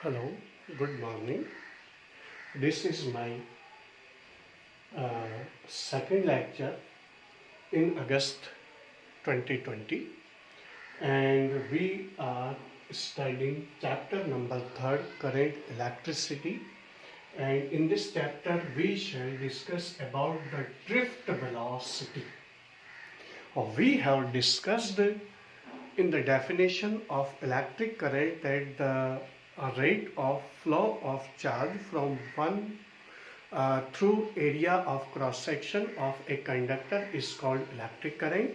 Hello, good morning. This is my second lecture in August 2020, and we are studying chapter number 3, current electricity. And in this chapter, we shall discuss about the drift velocity. We have discussed in the definition of electric current that the rate of flow of charge from one through area of cross section of a conductor is called electric current,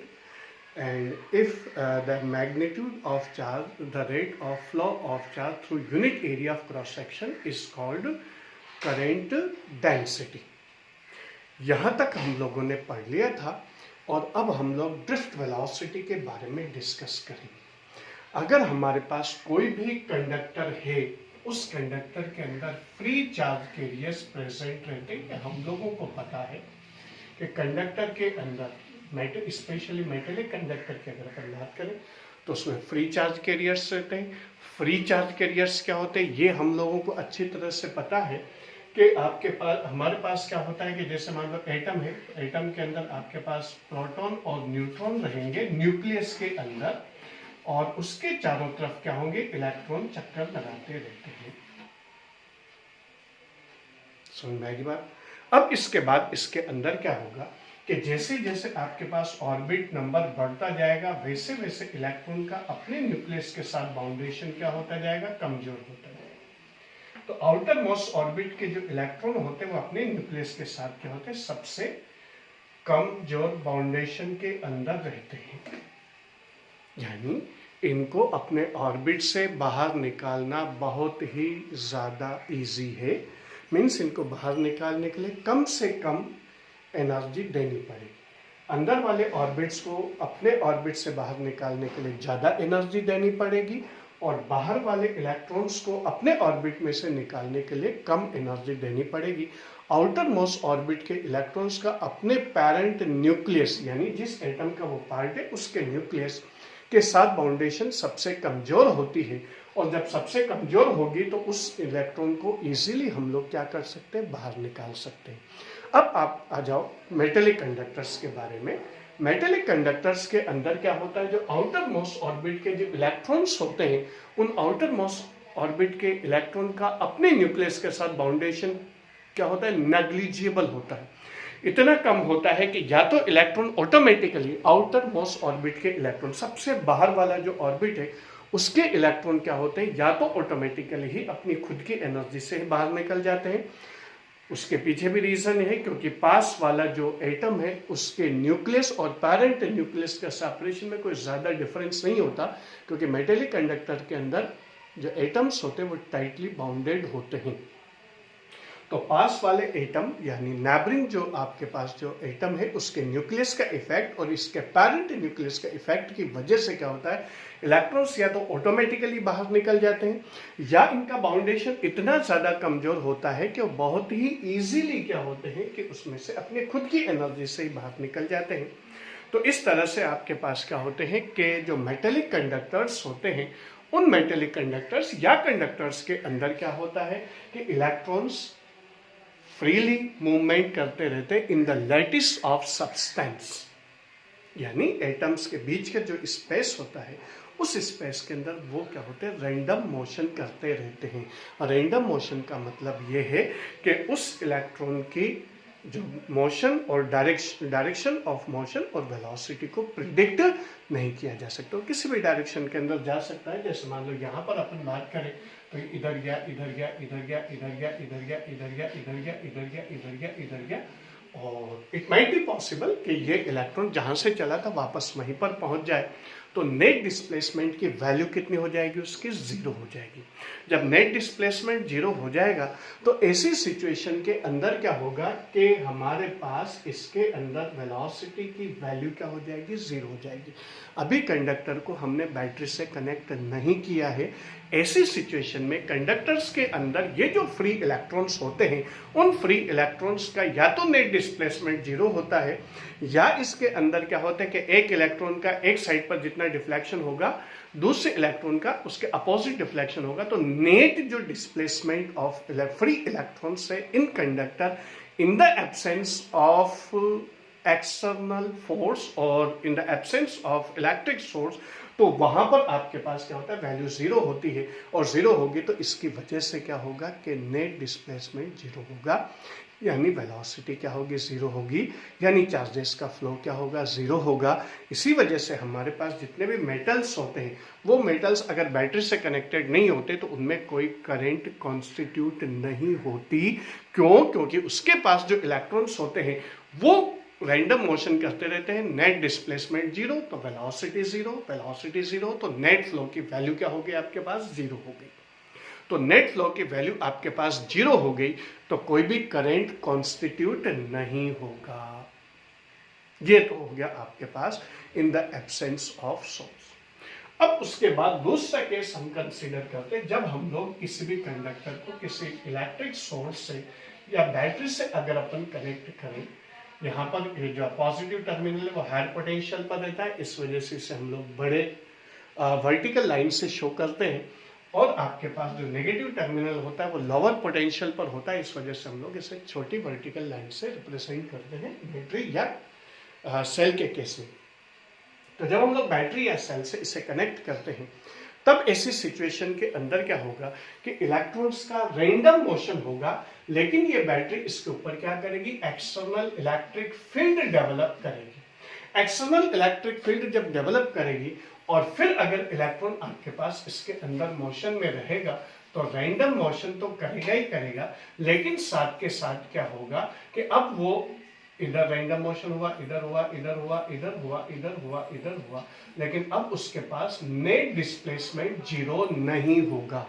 and if the magnitude of charge, the rate of flow of charge through unit area of cross section is called current density. यहाँ तक हम लोगों ने पढ़ लिया था और अब हम लोग ड्रिफ्ट वेलोसिटी के बारे में डिस्कस करेंगे। अगर हमारे पास कोई भी कंडक्टर है, उस कंडक्टर के अंदर फ्री चार्ज कैरियर्स प्रेजेंट रहते हैं। हम लोगों को पता है कि कंडक्टर के अंदर स्पेशली मेटेलिक कंडक्टर की अगर अपन बात करें तो उसमें फ्री चार्ज कैरियर्स रहते हैं। फ्री चार्ज कैरियर्स क्या होते हैं, ये हम लोगों को अच्छी तरह से पता है कि आपके पास, हमारे पास क्या होता है कि जैसे मान लो एटम है, एटम के अंदर आपके पास प्रोटॉन और न्यूट्रॉन रहेंगे न्यूक्लियस के अंदर, और उसके चारों तरफ क्या होंगे, इलेक्ट्रॉन चक्कर लगाते रहते हैं। समझ में आएगी बात। अब इसके बाद इसके अंदर क्या होगा कि जैसे जैसे आपके पास ऑर्बिट नंबर बढ़ता जाएगा, वैसे वैसे इलेक्ट्रॉन का अपने न्यूक्लियस के साथ बाउंडेशन क्या होता जाएगा, कमजोर होता जाएगा। तो आउटर मोस्ट ऑर्बिट के जो इलेक्ट्रॉन होते हैं वो अपने न्यूक्लियस के साथ क्या होते हैं, सबसे कमजोर बाउंडेशन के अंदर रहते हैं। यानी इनको अपने ऑर्बिट से बाहर निकालना बहुत ही ज़्यादा इजी है। मीन्स इनको बाहर निकालने के लिए कम से कम एनर्जी देनी पड़ेगी। अंदर वाले ऑर्बिट्स को अपने ऑर्बिट से बाहर निकालने के लिए ज़्यादा एनर्जी देनी पड़ेगी, और बाहर वाले इलेक्ट्रॉन्स को अपने ऑर्बिट में से निकालने के लिए कम एनर्जी देनी पड़ेगी। आउटर मोस्ट ऑर्बिट के इलेक्ट्रॉन्स का अपने पेरेंट न्यूक्लियस, यानी जिस एटम का वो पार्ट है उसके न्यूक्लियस के साथ बाउंडेशन सबसे कमजोर होती है, और जब सबसे कमजोर होगी तो उस इलेक्ट्रॉन को इजीली हम लोग क्या कर सकते हैं, बाहर निकाल सकते हैं। अब आप आ जाओ मेटेलिक कंडक्टर्स के बारे में। मेटेलिक कंडक्टर्स के अंदर क्या होता है, जो आउटर मोस्ट ऑर्बिट के जो इलेक्ट्रॉन्स होते हैं, उन आउटर मोस्ट ऑर्बिट के इलेक्ट्रॉन का अपने न्यूक्लियस के साथ बाउंडेशन क्या होता है, नेग्लिजिबल होता है। इतना कम होता है कि या तो electron automatically outer most orbit के इलेक्ट्रॉन, सबसे बाहर वाला जो ऑर्बिट है उसके इलेक्ट्रॉन क्या होते हैं, या तो ऑटोमेटिकली ही अपनी खुद की एनर्जी से बाहर निकल जाते हैं। उसके पीछे भी रीजन है क्योंकि पास वाला जो एटम है उसके न्यूक्लियस और पेरेंट न्यूक्लियस का सेपरेशन में कोई ज़्यादा डिफरेंस नहीं होता, क्योंकि मेटेलिक कंडक्टर के अंदर जो एटम्स होते हैं वो टाइटली बाउंडेड होते हैं। तो पास वाले एटम यानी नेबरिंग जो आपके पास जो एटम है उसके न्यूक्लियस का इफेक्ट और इसके पेरेंट न्यूक्लियस का इफेक्ट की वजह से क्या होता है, इलेक्ट्रॉन्स या तो ऑटोमेटिकली बाहर निकल जाते हैं, या इनका बाउंडेशन इतना ज़्यादा कमजोर होता है कि वो बहुत ही ईजीली क्या होते हैं कि उसमें से अपने खुद की एनर्जी से ही बाहर निकल जाते हैं। तो इस तरह से आपके पास क्या होते हैं कि जो मेटेलिक कंडक्टर्स होते हैं, उन मेटेलिक कंडक्टर्स या कंडक्टर्स के अंदर क्या होता है कि इलेक्ट्रॉन्स फ्रीली मूवमेंट करते रहते in the lattice of substance, यानी एटम्स के बीच का जो स्पेस होता है उस स्पेस के अंदर वो क्या होते हैं, रैंडम मोशन करते रहते हैं। और रैंडम मोशन का मतलब ये है कि उस इलेक्ट्रॉन की जो मोशन और डायरेक्शन ऑफ मोशन और वेलोसिटी को प्रिडिक्ट नहीं किया जा सकता। किसी भी डायरेक्शन के अंदर जा सकता है। जैसे मान लो यहाँ पर अपन बात करें तो इधर गया, इधर गया, इधर गया, इधर गया, इधर गया, इधर गया, इधर गया, इधर गया, इधर गया, इधर गया, और इट माइट बी पॉसिबल कि ये इलेक्ट्रॉन जहाँ से चला था वापस वहीं पर पहुँच जाए। तो नेट डिस्प्लेसमेंट की वैल्यू कितनी हो जाएगी, उसकी 0 हो जाएगी। जब नेट डिस्प्लेसमेंट 0 हो जाएगा तो ऐसी सिचुएशन के अंदर क्या होगा कि हमारे पास इसके अंदर वेलोसिटी की वैल्यू क्या हो जाएगी, 0 हो जाएगी। अभी कंडक्टर को हमने बैटरी से कनेक्ट नहीं किया है। ऐसी सिचुएशन में कंडक्टर्स के अंदर ये जो फ्री इलेक्ट्रॉन्स होते हैं, उन फ्री इलेक्ट्रॉन्स का या तो नेट डिस्प्लेसमेंट 0 होता है, या इसके अंदर क्या होता है कि एक इलेक्ट्रॉन का एक साइड पर जितना हमारा डिफ्लेक्शन होगा, दूसरे इलेक्ट्रॉन का उसके अपोजिट डिफ्लेक्शन होगा, तो नेट जो डिस्प्लेसमेंट ऑफ फ्री इलेक्ट्रॉन से in conductor in the absence of external force और in the absence of electric source, तो वहां पर आपके पास क्या होता है, वैल्यू जीरो होती है, और जीरो होगी तो इसकी वजह से क्या होगा कि नेट डिस्प्लेसमेंट जीरो होगा, यानी वेलोसिटी क्या होगी, जीरो होगी, यानी चार्जेस का फ्लो क्या होगा, जीरो होगा। इसी वजह से हमारे पास जितने भी मेटल्स होते हैं, वो मेटल्स अगर बैटरी से कनेक्टेड नहीं होते तो उनमें कोई करंट कॉन्स्टिट्यूट नहीं होती। क्यों? क्योंकि उसके पास जो इलेक्ट्रॉन्स होते हैं वो रैंडम मोशन करते रहते हैं, नेट डिस्प्लेसमेंट जीरो, तो वेलोसिटी जीरो, वेलोसिटी जीरो, तो नेट फ्लो की वैल्यू क्या होगी, आपके पास जीरो हो गई। तो नेट फ्लो की वैल्यू आपके पास जीरो हो गई तो कोई भी करंट कॉन्स्टिट्यूट नहीं होगा। ये तो हो गया आपके पास in the absence of source. अब उसके बाद दूसरा केस हम कंसीडर करते हैं, जब हम लोग किसी भी कंडक्टर को किसी इलेक्ट्रिक सोर्स से या बैटरी से अगर अपन कनेक्ट करें, यहाँ पर जो पॉजिटिव टर्मिनल है वो हायर पोटेंशियल पर रहता है, इस वजह से इसे हम लोग बड़े वर्टिकल लाइन से शो करते हैं, और आपके पास जो नेगेटिव टर्मिनल होता है वो लोअर पोटेंशियल पर होता है, इस वजह से हम लोग इसे छोटी वर्टिकल लाइन से रिप्रेजेंट करते हैं बैटरी या सेल के केस में। तो जब हम लोग बैटरी या सेल से इसे कनेक्ट करते हैं, तब ऐसी सिचुएशन के अंदर क्या होगा कि इलेक्ट्रॉन्स का रैंडम मोशन होगा, लेकिन ये बैटरी इसके ऊपर क्या करेगी, एक्सटर्नल इलेक्ट्रिक फील्ड डेवलप करेगी। एक्सटर्नल इलेक्ट्रिक फील्ड जब डेवलप करेगी और फिर अगर इलेक्ट्रॉन आपके पास इसके अंदर मोशन में रहेगा तो रैंडम मोशन तो करेगा ही करेगा, लेकिन साथ के साथ क्या होगा कि अब वो इधर रैंडम मोशन हुआ, इधर हुआ, इधर हुआ, इधर हुआ, इधर हुआ, इधर हुआ, लेकिन अब उसके पास नेट डिस्प्लेसमेंट जीरो नहीं होगा।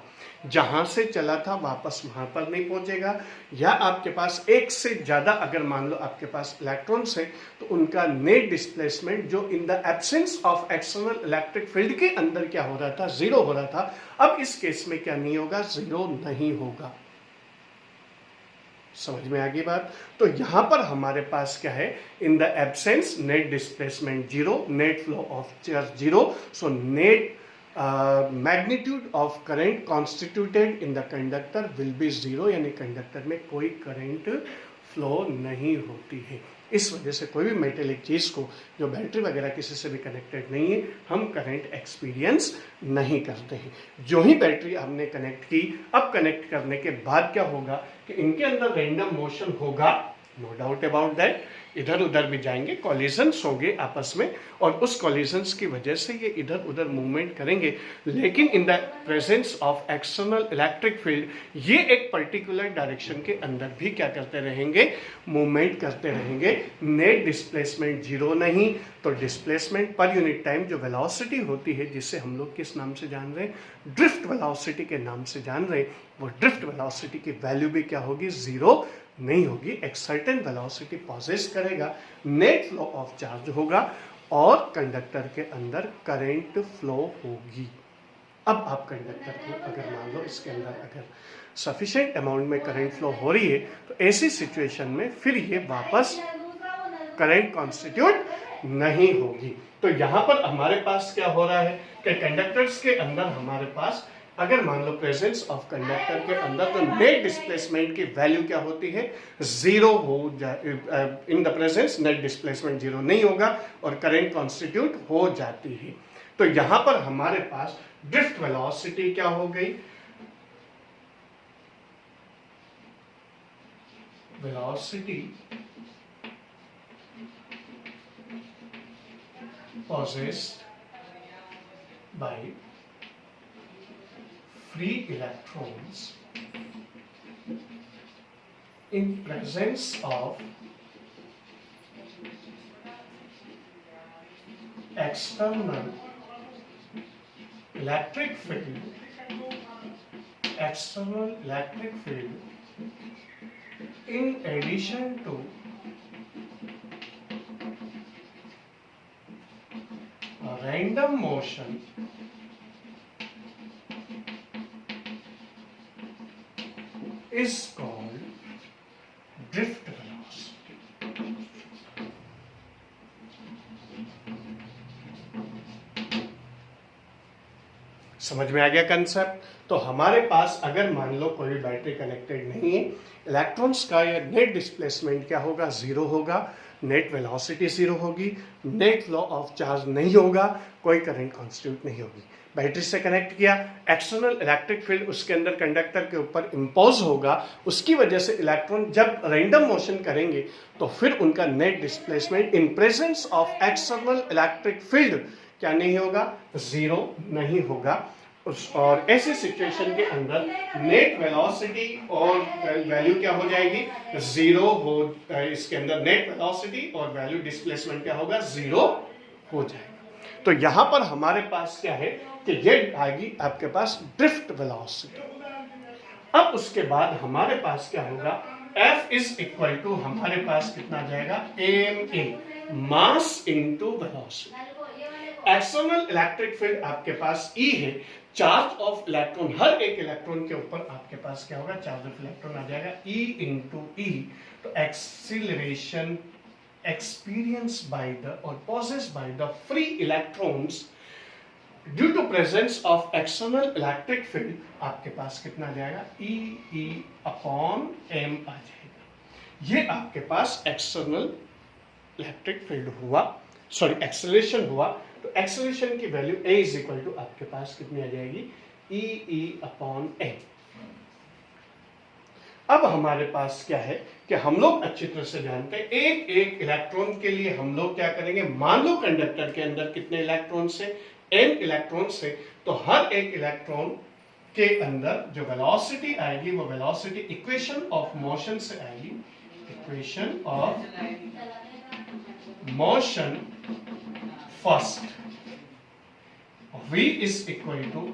जहां से चला था वापस वहां पर नहीं पहुंचेगा, या आपके पास एक से ज्यादा अगर मान लो आपके पास इलेक्ट्रॉन्स है तो उनका नेट डिस्प्लेसमेंट जो इन the absence of external electric field के अंदर क्या हो रहा था, जीरो हो रहा था, अब इस केस में क्या नहीं होगा, जीरो नहीं होगा। समझ में आ गई बात? तो यहां पर हमारे पास क्या है, इन the absence net displacement zero, net flow of charge zero, so net magnitude of current constituted in the conductor will be zero, यानी कंडक्टर में कोई करंट फ्लो नहीं होती है। इस वजह से कोई भी मेटेलिक चीज को जो बैटरी वगैरह किसी से भी कनेक्टेड नहीं है, हम करंट एक्सपीरियंस नहीं करते हैं। जो ही बैटरी हमने कनेक्ट की, अब कनेक्ट करने के बाद क्या होगा कि इनके अंदर रैंडम मोशन होगा, नो डाउट अबाउट दैट, इधर उधर भी जाएंगे, कॉलिजन्स होंगे आपस में, और उस कॉलिजन्स की वजह से ये इधर उधर मूवमेंट करेंगे, लेकिन in the presence of external electric field ये एक पर्टिकुलर डायरेक्शन के अंदर भी क्या करते रहेंगे, मूवमेंट करते रहेंगे। नेट डिस्प्लेसमेंट जीरो नहीं, तो डिस्प्लेसमेंट पर यूनिट टाइम जो वेलोसिटी होती है, जिसे हम लोग किस नाम से जान रहे हैं, ड्रिफ्ट वेलोसिटी के नाम से जान रहे हैं, वो ड्रिफ्ट वेलोसिटी की वैल्यू भी क्या होगी, जीरो नहीं होगी। एक सर्टेन वेलोसिटी पॉजेस करेगा, नेट फ्लो ऑफ चार्ज होगा और कंडक्टर के अंदर करंट फ्लो होगी। अब आप कंडक्टर को अगर मान लो इसके अंदर अगर सफिशिएंट अमाउंट में करंट फ्लो हो रही है, तो ऐसी सिचुएशन में फिर ये वापस करंट कॉन्स्टिट्यूट नहीं होगी। तो यहां पर हमारे पास क्या हो रहा है कि कंडक्टर्स के अंदर हमारे पास अगर मान लो प्रेजेंस ऑफ कंडक्टर के अंदर तो नेट डिस्प्लेसमेंट की वैल्यू क्या होती है, जीरो हो जाए। In the presence net displacement zero नहीं होगा और करंट कॉन्स्टिट्यूट हो जाती है। तो यहां पर हमारे पास ड्रिफ्ट वेलोसिटी क्या हो गई, velocity possessed by free electrons in presence of external electric field in addition to random motion is called drift velocity. समझ में आ गया कंसेप्ट? तो हमारे पास अगर मान लो कोई बैटरी कनेक्टेड नहीं है, इलेक्ट्रॉन्स का या नेट डिस्प्लेसमेंट क्या होगा? जीरो होगा, नेट वेलोसिटी जीरो होगी, नेट लॉ ऑफ चार्ज नहीं होगा, कोई करंट कॉन्स्टिट्यूट नहीं होगी। बैटरी से कनेक्ट किया, एक्सटर्नल इलेक्ट्रिक फील्ड उसके अंदर कंडक्टर के ऊपर इम्पोज होगा, उसकी वजह से इलेक्ट्रॉन जब रैंडम मोशन करेंगे तो फिर उनका net displacement in presence of external electric field क्या नहीं होगा? जीरो नहीं होगा। और ऐसे सिचुएशन के अंदर नेट वेलोसिटी और वैल्यू क्या हो जाएगी? जीरो हो। इसके अंदर नेट वेलोसिटी और वैल्यू डिस्प्लेसमेंट क्या होगा? जीरो हो जाएगा। तो यहां पर हमारे पास क्या है कि ये आएगी आपके पास ड्रिफ्ट वेलोसिटी। अब उसके बाद हमारे पास क्या होगा? F इज इक्वल टू हमारे पास कितना जाएगा? ma, mass into velocity. External electric field आपके पास E है, चार्ज ऑफ इलेक्ट्रॉन, हर एक इलेक्ट्रॉन के ऊपर आपके पास क्या होगा? चार्ज ऑफ इलेक्ट्रॉन आ जाएगा E इंटू E। तो acceleration experienced by the or possessed by the free electrons due to presence of external electric field आपके पास कितना जाएगा? E अपॉन m आ जाएगा। ये आपके पास एक्सटर्नल इलेक्ट्रिक फील्ड हुआ, सॉरी एक्सेलरेशन हुआ। तो एक्सेलरेशन की value A is equal to आपके पास कितनी आ जाएगी? E upon m। अब हमारे पास क्या है कि हम लोग अच्छी तरह से जानते हैं, एक एक इलेक्ट्रॉन के लिए हम लोग क्या करेंगे? मान लो कंडक्टर के अंदर कितने इलेक्ट्रॉन से? n इलेक्ट्रॉन से। तो हर एक इलेक्ट्रॉन के अंदर जो वेलोसिटी आएगी वो वेलोसिटी इक्वेशन ऑफ मोशन से आएगी। Equation of motion first, v is equal to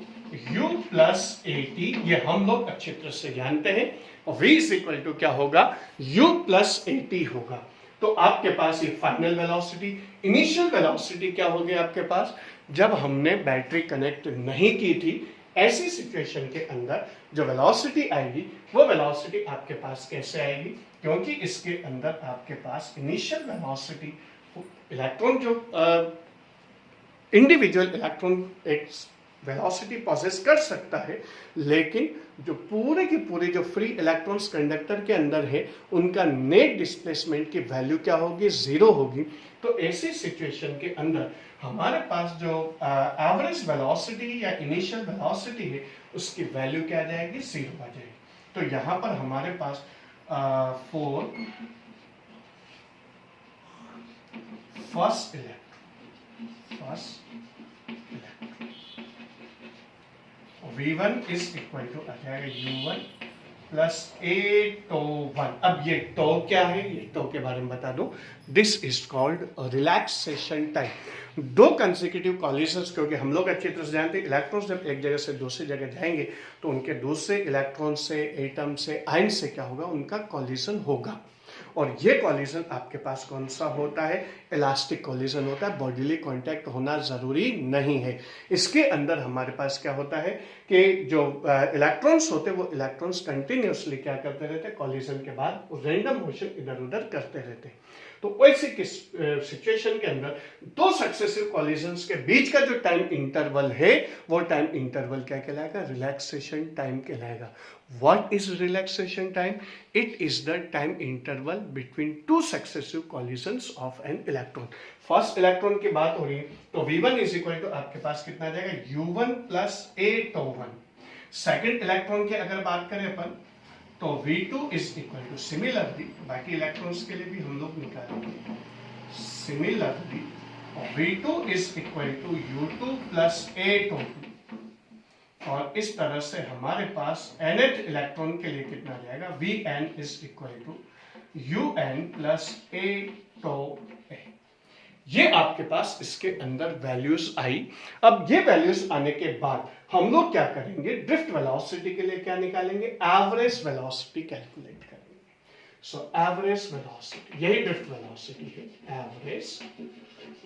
u plus at, ये हम लोग अच्छी तरह से जानते हैं। और v इज इक्वल टू क्या होगा? u प्लस at होगा। तो आपके पास ये फाइनल वेलोसिटी, इनिशियल वेलोसिटी क्या हो गया आपके पास? जब हमने बैटरी कनेक्ट नहीं की थी, ऐसी सिचुएशन के अंदर जो वेलोसिटी आएगी वो वेलोसिटी आपके पास कैसे आएगी? क्योंकि इसके अंदर आपके पास इनिशियल वेलोसिटी, इलेक्ट्रॉन जो इंडिविजुअल इलेक्ट्रॉन एक वेलोसिटी पॉसेस कर सकता है, लेकिन जो पूरे के पूरे जो फ्री इलेक्ट्रॉन्स कंडक्टर के अंदर है उनका नेट डिस्प्लेसमेंट की वैल्यू क्या होगी? जीरो होगी। तो ऐसी सिचुएशन के अंदर हमारे पास जो एवरेज वेलोसिटी या इनिशियल वेलोसिटी है उसकी वैल्यू क्या आ जाएगी? जीरो आ जाएगी। तो यहां पर हमारे पास first V1 is equal to आ जाएगा U1 प्लस A टो 1। अब ये टो क्या है? ये टो के बारे में बता दूं। This is called relaxation time. दो कंसेक्यूटिव कॉलिजन्स, क्योंकि हम लोग अच्छी तरह से जानते हैं इलेक्ट्रॉन्स जब एक जगह से दूसरी जगह जाएंगे तो उनके दूसरे इलेक्ट्रॉन से, एटम से, आयन से क्या होगा? उनका कॉलिजन होगा। और ये कॉलिजन आपके पास कौन सा होता है? इलास्टिक कॉलिजन होता है। बॉडीली कांटेक्ट होना जरूरी नहीं है। इसके अंदर हमारे पास क्या होता है कि जो इलेक्ट्रॉन्स होते हैं वो इलेक्ट्रॉन्स कंटिन्यूसली क्या करते रहते हैं? कॉलिजन के बाद रैंडम मोशन इधर उधर करते रहते हैं। तो वैसे सिचुएशन के अंदर दो सक्सेसिव कॉलिजन्स के बीच का जो टाइम इंटरवल है वो टाइम इंटरवल क्या कहलाएगा? रिलैक्सेशन टाइम कहलाएगा। What is relaxation time? It is the time interval between two successive collisions of an electron. First electron की बात हो रही है तो V1 इज इक्वल टू आपके पास कितना आ जाएगा? U1 plus A tau 1। Second electron की अगर बात करें अपन तो V2 is equal to, similarly बाकी इलेक्ट्रॉन्स के लिए भी हम लोग निकालेंगे, similarly V2 is equal to U2 plus A tau 2। और इस तरह से हमारे पास nth इलेक्ट्रॉन के लिए कितना जाएगा? Vn is equal to Un plus A tau A। ये आपके पास इसके अंदर वैल्यूज आई। अब ये वैल्यूज आने के बाद हम लोग क्या करेंगे? ड्रिफ्ट वेलोसिटी के लिए क्या निकालेंगे? एवरेज वेलोसिटी कैलकुलेट करेंगे। सो एवरेज वेलोसिटी, यही ड्रिफ्ट वेलोसिटी है, एवरेज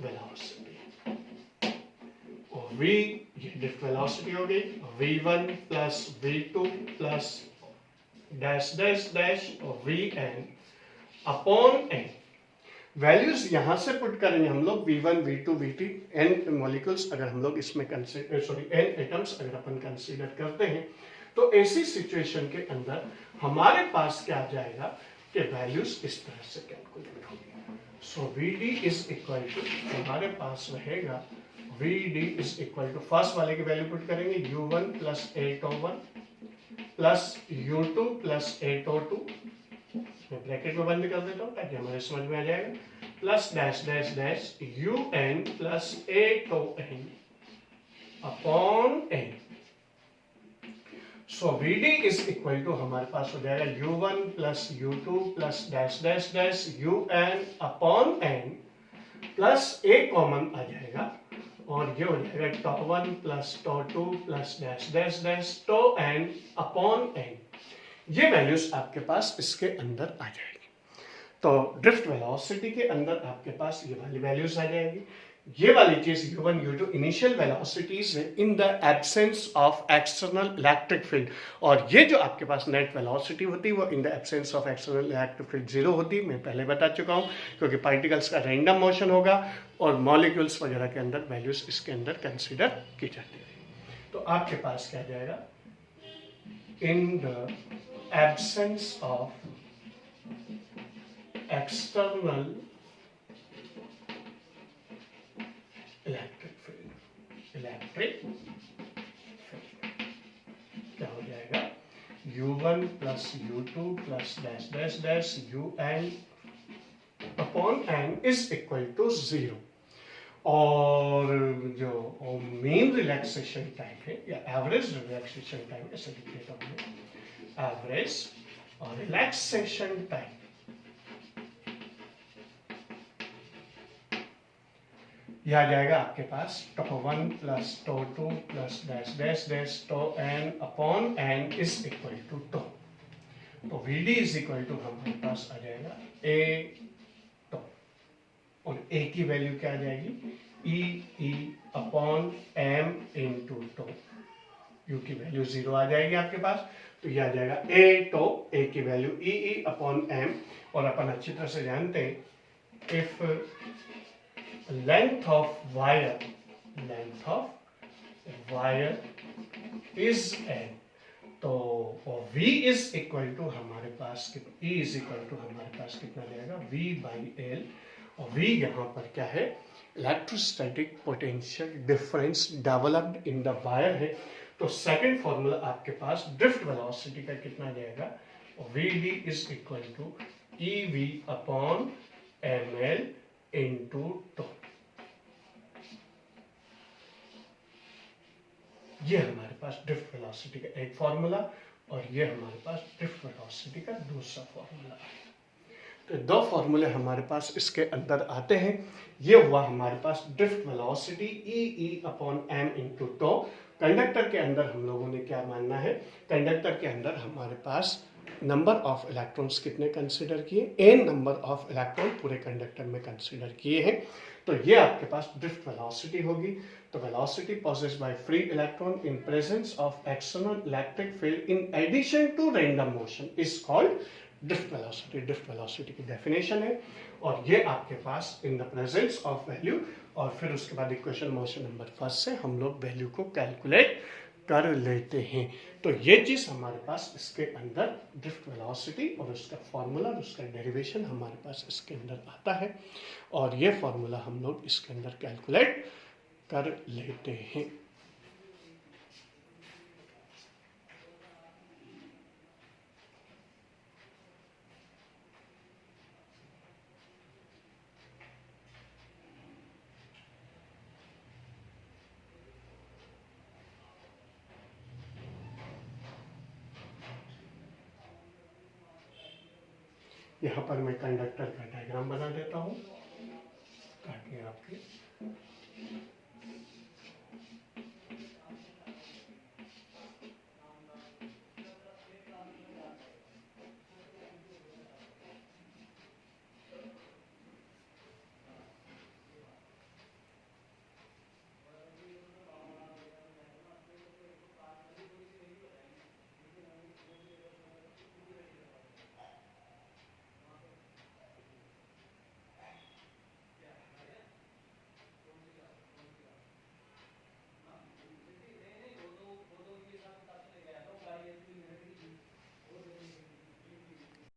वेलोसिटी। और v, ये ड्रिफ्ट वेलोसिटी हो गई, v1 plus v2 plus dash dash dash और vn अपॉन n। वैल्यूज यहां से पुट करेंगे हम लोग V1 V2 V3 n molecules अगर हम लोग इसमें n एटम्स अगर अपन कंसीडर करते हैं, तो ऐसी सिचुएशन के अंदर हमारे पास क्या आ जाएगा कि वैल्यूज इस तरह से कैलकुलेट होगी। So VD is equal to हमारे पास रहेगा VD is equal to first वाले की वैल्यू पुट करेंगे U1 plus 8O1 plus U2 plus 8O2, मैं ब्रैकेट में बंद कर देता हूं ताकि हमारे समझ में आ जाएगा, plus dash dash dash UN plus 8ON upon n। So VD is equal to हमारे पास हो जाएगा U1 plus U2 plus dash dash dash UN upon n plus a common आ जाएगा और ये हो जाएगा τ1 plus τ2 plus dash dash dash τn upon n। ये वैल्यूज आपके पास इसके अंदर आ जाएगी। तो ड्रिफ्ट वेलोसिटी के अंदर आपके पास ये वाली वैल्यूज आ जाएगी। ये वाली चीज U1 U2 इनिशियल वेलोसिटीज है इन the absence of external electric field, और ये जो आपके पास नेट वेलोसिटी होती है वो इन the absence of external electric field zero होती है। मैं पहले बता चुका हूँ, क्योंकि पार्टिकल्स का रैंडम मोशन होगा और मॉलिक्यूल्स वगैरह के अंदर वैल्यूज इसके अंदर कंसिडर की जाती है। तो आपके पास क्या जाएगा, in the absence of external electric field क्या हो जाएगा, U1 plus U2 plus dash dash dash UN upon n is equal to 0। और जो मेन रिलैक्सेशन टाइम है या एवरेज रिलैक्सेशन टाइम, ऐसे लिख देता हूं मैं, एवरेज और रिलैक्सेशन टाइम यह आ जाएगा आपके पास τ1 plus τ2 plus dash dash dash τn upon n is equal to τ। तो VD इज इक्वल टू हमारे पास आ जाएगा a τ, और a की वैल्यू क्या आ जाएगी, E upon m into τ। U की वैल्यू 0 आ जाएगी आपके पास, तो यह आ जाएगा a τ, a की वैल्यू E अपॉन m। और अपन अच्छी तरह से जानते हैं, if length of wire is n, तो V इज इक्वल टू हमारे पास E इज इक्वल टू हमारे पास कितना जाएगा, V बाई L, और V यहाँ पर क्या है, electrostatic potential difference developed in the wire है। तो सेकंड फॉर्मूला आपके पास ड्रिफ्ट वेलोसिटी का कितना जाएगा, VD is equal to EV upon ML into τ। ये हमारे पास ड्रिफ्ट वेलोसिटी का एक फॉर्मूला, और ये हमारे पास ड्रिफ्ट वेलोसिटी का दूसरा फॉर्मूला है। तो दो फॉर्मूले हमारे पास इसके अंदर आते हैं। ये हुआ हमारे पास drift velocity E upon m into τ। Conductor के अंदर हम लोगों ने क्या मानना है, कंडक्टर के अंदर हमारे पास नंबर ऑफ इलेक्ट्रॉन्स कितने कंसीडर किए, n नंबर ऑफ इलेक्ट्रॉन पूरे कंडक्टर में कंसीडर किए हैं। तो ये आपके पास ड्रिफ्ट वेलोसिटी होगी। तो velocity possessed by free electron in presence of external electric field in addition to random motion is called drift velocity। drift velocity की डेफिनेशन है, और ये आपके पास in the presence of value, और फिर उसके बाद इक्वेशन मोशन नंबर फर्स्ट से हम लोग वैल्यू को कैलकुलेट कर लेते हैं। तो ये चीज हमारे पास इसके अंदर ड्रिफ्ट वेलोसिटी और उसका फॉर्मूला और उसका डेरिवेशन हमारे पास इसके अंदर आता है, और ये फॉर्मूला हम लोग इसके अंदर कैलकुलेट कर लेते हैं। यहाँ पर मैं कंडक्टर का डायग्राम बना देता हूँ ताकि आपके